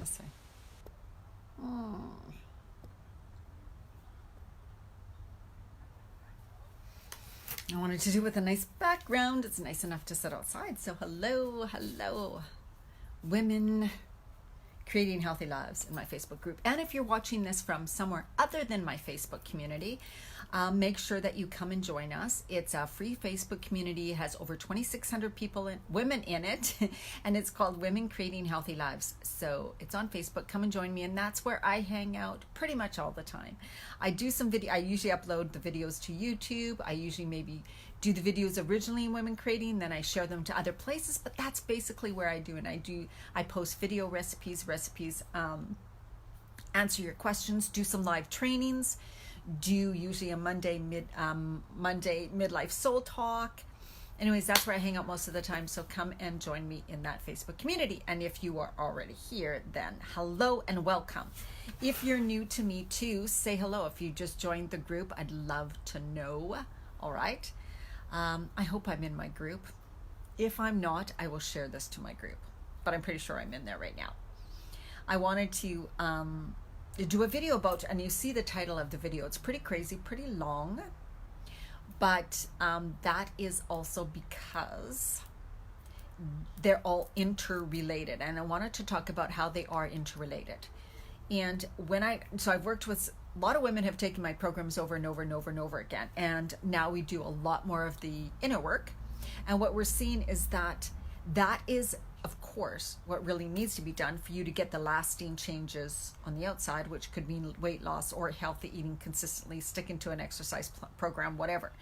This way. Mm. I wanted to do with a nice background. It's nice enough to sit outside. So hello, women creating healthy lives in my Facebook group. And if you're watching this from somewhere other than my Facebook community, make sure that you come and join us. It's a free Facebook community. It has over 2,600 women in it, and it's called Women Creating Healthy Lives. So it's on Facebook. Come and join me, and that's where I hang out pretty much all the time. I do some video. I usually upload the videos to YouTube. I usually maybe do the videos originally in Women Creating, then I share them to other places, but that's basically where I do. And I post video recipes, answer your questions, do some live trainings, do usually a Monday midlife soul talk. Anyways, that's where I hang out most of the time. So come and join me in that Facebook community. And if you are already here, then hello and welcome. If you're new to me too, say hello. If you just joined the group, I'd love to know. All right. I hope I'm in my group. If I'm not, I will share this to my group, but I'm pretty sure I'm in there right now. I wanted to do a video about, and you see the title of the video. It's pretty crazy, pretty long, but that is also because they're all interrelated, and I wanted to talk about how they are interrelated. And I've worked with a lot of women, have taken my programs over and over and over and over again, and now we do a lot more of the inner work. And what we're seeing is that is, of course, what really needs to be done for you to get the lasting changes on the outside, which could mean weight loss or healthy eating consistently, sticking to an exercise program, whatever.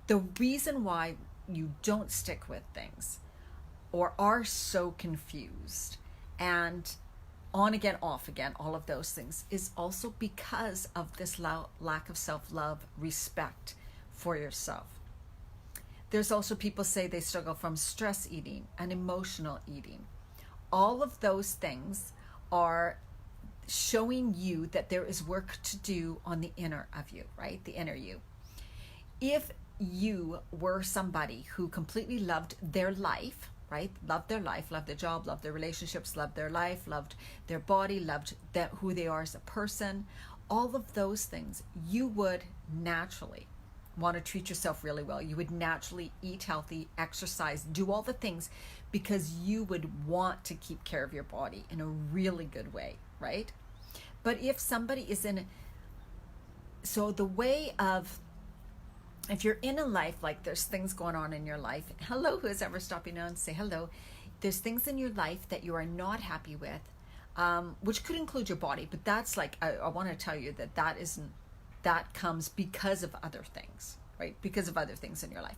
The reason why you don't stick with things or are so confused and on again, off again, all of those things, is also because of this lack of self-love, respect for yourself. There's also people say they struggle from stress eating and emotional eating. All of those things are showing you that there is work to do on the inner of you, right? The inner you. If you were somebody who completely loved their life, right? Loved their life, loved their job, loved their relationships, loved their life, loved their body, loved who they are as a person, all of those things, you would naturally want to treat yourself really well. You would naturally eat healthy, exercise, do all the things because you would want to keep care of your body in a really good way, right? But if somebody is if you're in a life, like there's things going on in your life, hello, who is ever stopping on, say hello. There's things in your life that you are not happy with, which could include your body, but that's like, I want to tell you that comes because of other things, right? Because of other things in your life.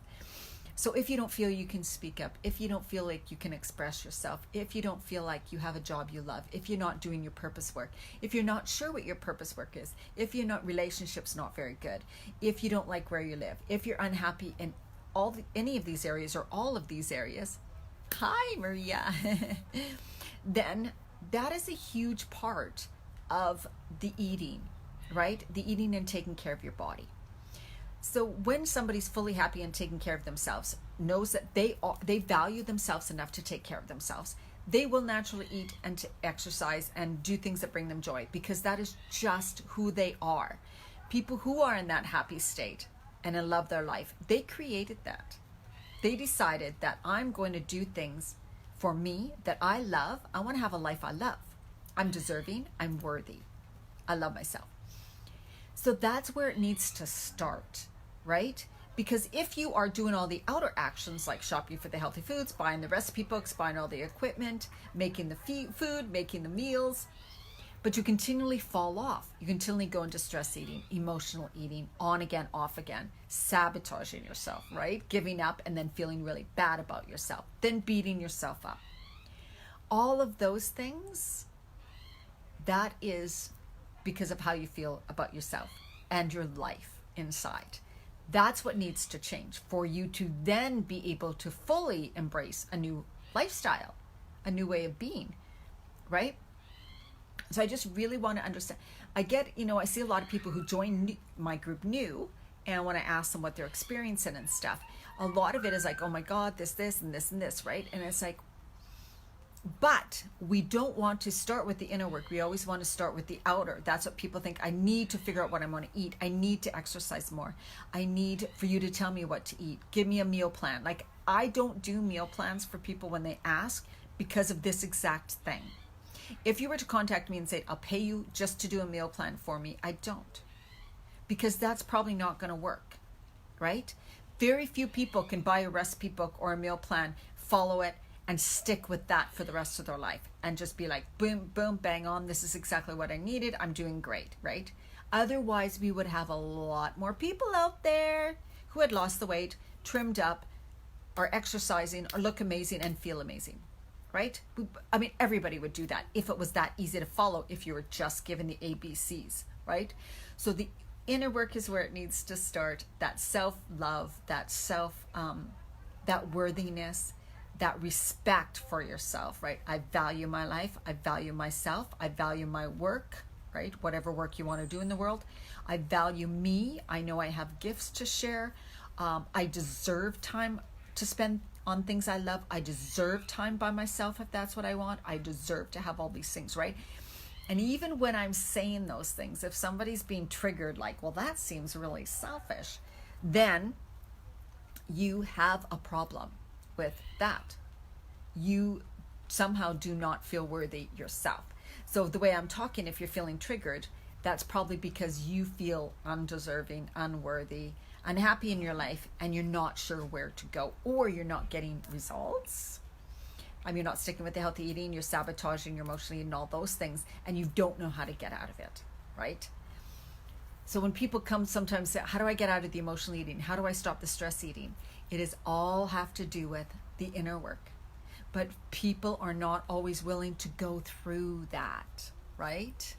So if you don't feel you can speak up, if you don't feel like you can express yourself, if you don't feel like you have a job you love, if you're not doing your purpose work, if you're not sure what your purpose work is, if your relationship's not very good, if you don't like where you live, if you're unhappy in any of these areas or all of these areas, hi Maria, then that is a huge part of the eating, right? The eating and taking care of your body. So when somebody's fully happy and taking care of themselves, knows that they value themselves enough to take care of themselves, they will naturally eat and to exercise and do things that bring them joy, because that is just who they are. People who are in that happy state and in love their life, they created that. They decided that I'm going to do things for me that I love. I want to have a life I love. I'm deserving. I'm worthy. I love myself. So that's where it needs to start, right? Because if you are doing all the outer actions like shopping for the healthy foods, buying the recipe books, buying all the equipment, making the food, making the meals, but you continually fall off, you continually go into stress eating, emotional eating, on again, off again, sabotaging yourself, right? Giving up and then feeling really bad about yourself, then beating yourself up. All of those things, that is because of how you feel about yourself and your life inside. That's what needs to change for you to then be able to fully embrace a new lifestyle, a new way of being, right? So I just really want to understand. I see a lot of people who join my group new, and when I ask them what they're experiencing and stuff, a lot of it is like, oh my God, this, and this, and this, right? And it's like, But we don't want to start with the inner work. We always want to start with the outer. That's what people think. I need to figure out what I'm going to eat. I need to exercise more. I need for you to tell me what to eat. Give me a meal plan. Like, I don't do meal plans for people when they ask because of this exact thing. If you were to contact me and say, I'll pay you just to do a meal plan for me, I don't. Because that's probably not going to work, right? Very few people can buy a recipe book or a meal plan, follow it, and stick with that for the rest of their life and just be like, boom, boom, bang on. This is exactly what I needed. I'm doing great, right? Otherwise, we would have a lot more people out there who had lost the weight, trimmed up, are exercising, or look amazing and feel amazing, right? I mean, everybody would do that if it was that easy to follow, if you were just given the ABCs, right? So the inner work is where it needs to start. That self-love, that that worthiness, that respect for yourself, right? I value my life. I value myself. I value my work, right? Whatever work you want to do in the world. I value me. I know I have gifts to share. I deserve time to spend on things I love. I deserve time by myself if that's what I want. I deserve to have all these things, right? And even when I'm saying those things, if somebody's being triggered, like, well, that seems really selfish, then you have a problem with that. You somehow do not feel worthy yourself. So the way I'm talking, if you're feeling triggered, that's probably because you feel undeserving, unworthy, unhappy in your life, and you're not sure where to go, or you're not getting results. You're not sticking with the healthy eating, you're sabotaging your emotional eating, all those things, and you don't know how to get out of it, right? So when people come sometimes say, how do I get out of the emotional eating? How do I stop the stress eating? It is all have to do with the inner work. But people are not always willing to go through that, right?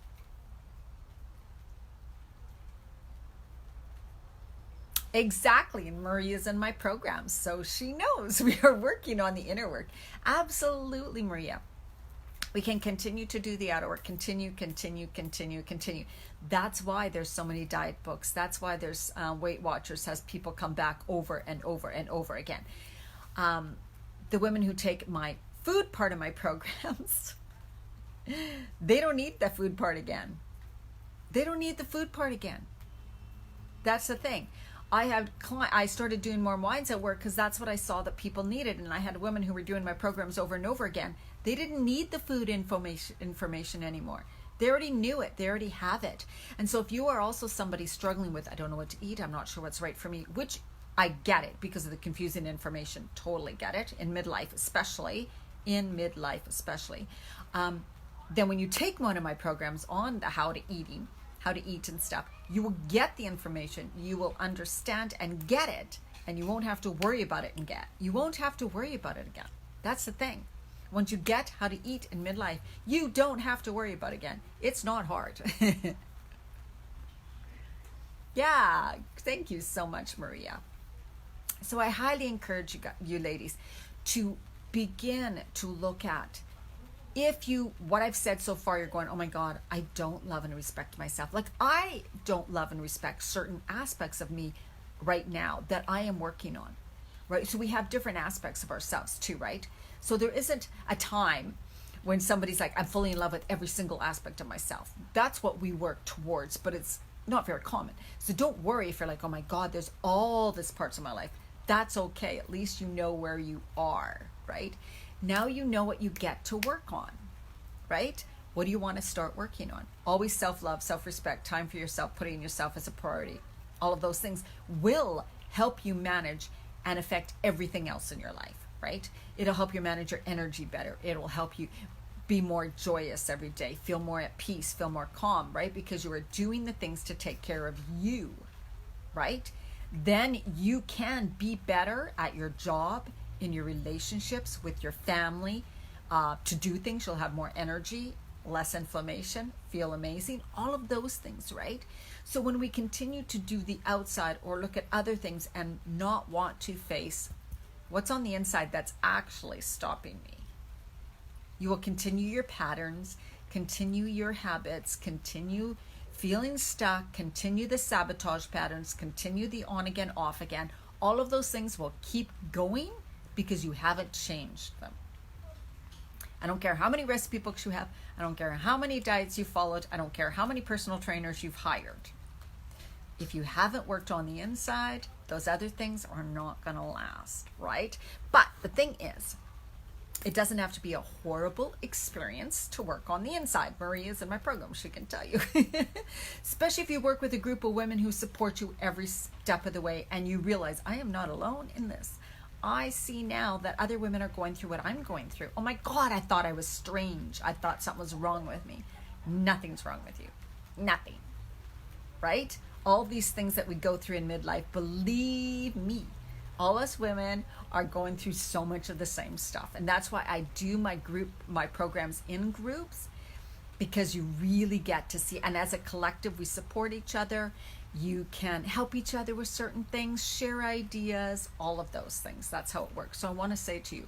Exactly. And Maria's in my program, so she knows we are working on the inner work. Absolutely, Maria. We can continue to do the outer work, continue. That's why there's so many diet books. That's why there's Weight Watchers has people come back over and over and over again. The women who take my food part of my programs, they don't need the food part again. They don't need the food part again. That's the thing. I started doing more mindset work because that's what I saw that people needed. And I had women who were doing my programs over and over again. They didn't need the food information anymore. They already knew it. They already have it. And so if you are also somebody struggling with, I don't know what to eat, I'm not sure what's right for me, which I get it because of the confusing information. Totally get it. In midlife especially. Then when you take one of my programs on the how to eat and stuff, you will get the information, you will understand and get it, and you won't have to worry about it again. You won't have to worry about it again. That's the thing. Once you get how to eat in midlife, you don't have to worry about it again. It's not hard. Yeah, thank you so much, Maria. So I highly encourage you ladies to begin to look at, if what I've said so far, you're going, oh my God, I don't love and respect myself. Like, I don't love and respect certain aspects of me right now that I am working on, right? So we have different aspects of ourselves too, right? So there isn't a time when somebody's like, I'm fully in love with every single aspect of myself. That's what we work towards, but it's not very common. So don't worry if you're like, oh my God, there's all these parts of my life. That's okay. At least you know where you are, right? Now you know what you get to work on, right? What do you want to start working on? Always self-love, self-respect, time for yourself, putting yourself as a priority. All of those things will help you manage and affect everything else in your life, right? It'll help you manage your energy better. It'll help you be more joyous every day, feel more at peace, feel more calm, right? Because you are doing the things to take care of you, right? Then you can be better at your job, in your relationships with your family, to do things. You'll have more energy, less inflammation, feel amazing, all of those things, right? So when we continue to do the outside or look at other things and not want to face what's on the inside that's actually stopping me, you will continue your patterns, continue your habits, continue feeling stuck, continue the sabotage patterns, continue the on again, off again. All of those things will keep going because you haven't changed them. I don't care how many recipe books you have. I don't care how many diets you followed. I don't care how many personal trainers you've hired. If you haven't worked on the inside, those other things are not going to last, right? But the thing is, it doesn't have to be a horrible experience to work on the inside. Marie is in my program, she can tell you. Especially if you work with a group of women who support you every step of the way and you realize, I am not alone in this. I see now that other women are going through what I'm going through. Oh my God, I thought I was strange. I thought something was wrong with me. Nothing's wrong with you. Nothing. Right? All these things that we go through in midlife, believe me, all us women are going through so much of the same stuff. And that's why I do my programs in groups, because you really get to see, and as a collective, we support each other. You can help each other with certain things, share ideas, all of those things. That's how it works. So I want to say to you,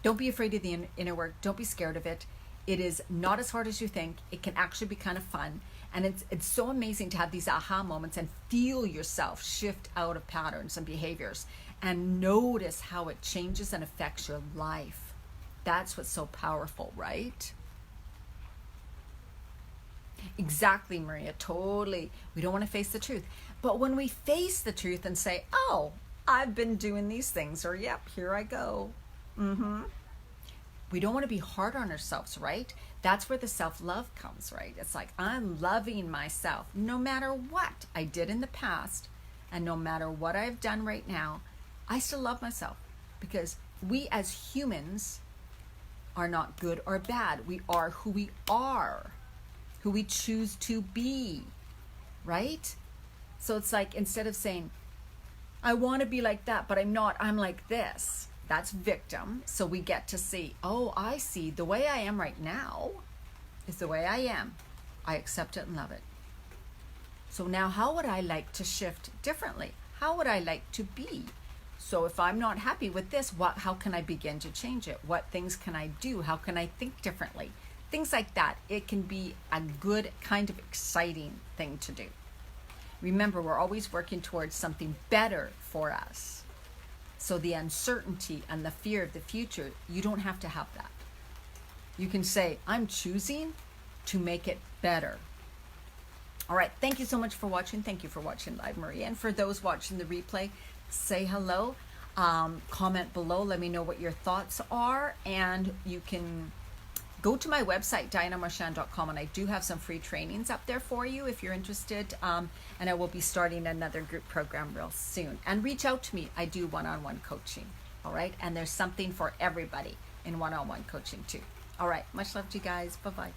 don't be afraid of the inner work. Don't be scared of it. It is not as hard as you think. It can actually be kind of fun. And it's so amazing to have these aha moments and feel yourself shift out of patterns and behaviors and notice how it changes and affects your life. That's what's so powerful, right? Exactly, Maria, totally. We don't want to face the truth. But when we face the truth and say, oh, I've been doing these things, or yep, here I go. We don't want to be hard on ourselves, right? That's where the self-love comes, right? It's like, I'm loving myself no matter what I did in the past, and no matter what I've done right now, I still love myself, because we as humans are not good or bad. We are who we are, who we choose to be, right? So it's like, instead of saying, I want to be like that, but I'm not, I'm like this. That's victim. So we get to see, oh, I see the way I am right now is the way I am. I accept it and love it. So now how would I like to shift differently? How would I like to be? So if I'm not happy with this, how can I begin to change it? What things can I do? How can I think differently? Things like that. It can be a good kind of exciting thing to do. Remember, we're always working towards something better for us. So the uncertainty and the fear of the future, you don't have to have that. You can say, I'm choosing to make it better. All right. Thank you so much for watching. Thank you for watching Live Maria. And for those watching the replay, say hello. Comment below. Let me know what your thoughts are. And you can go to my website, dianamarchand.com, and I do have some free trainings up there for you if you're interested. And I will be starting another group program real soon. And reach out to me. I do one-on-one coaching. All right. And there's something for everybody in one-on-one coaching too. All right. Much love to you guys. Bye-bye.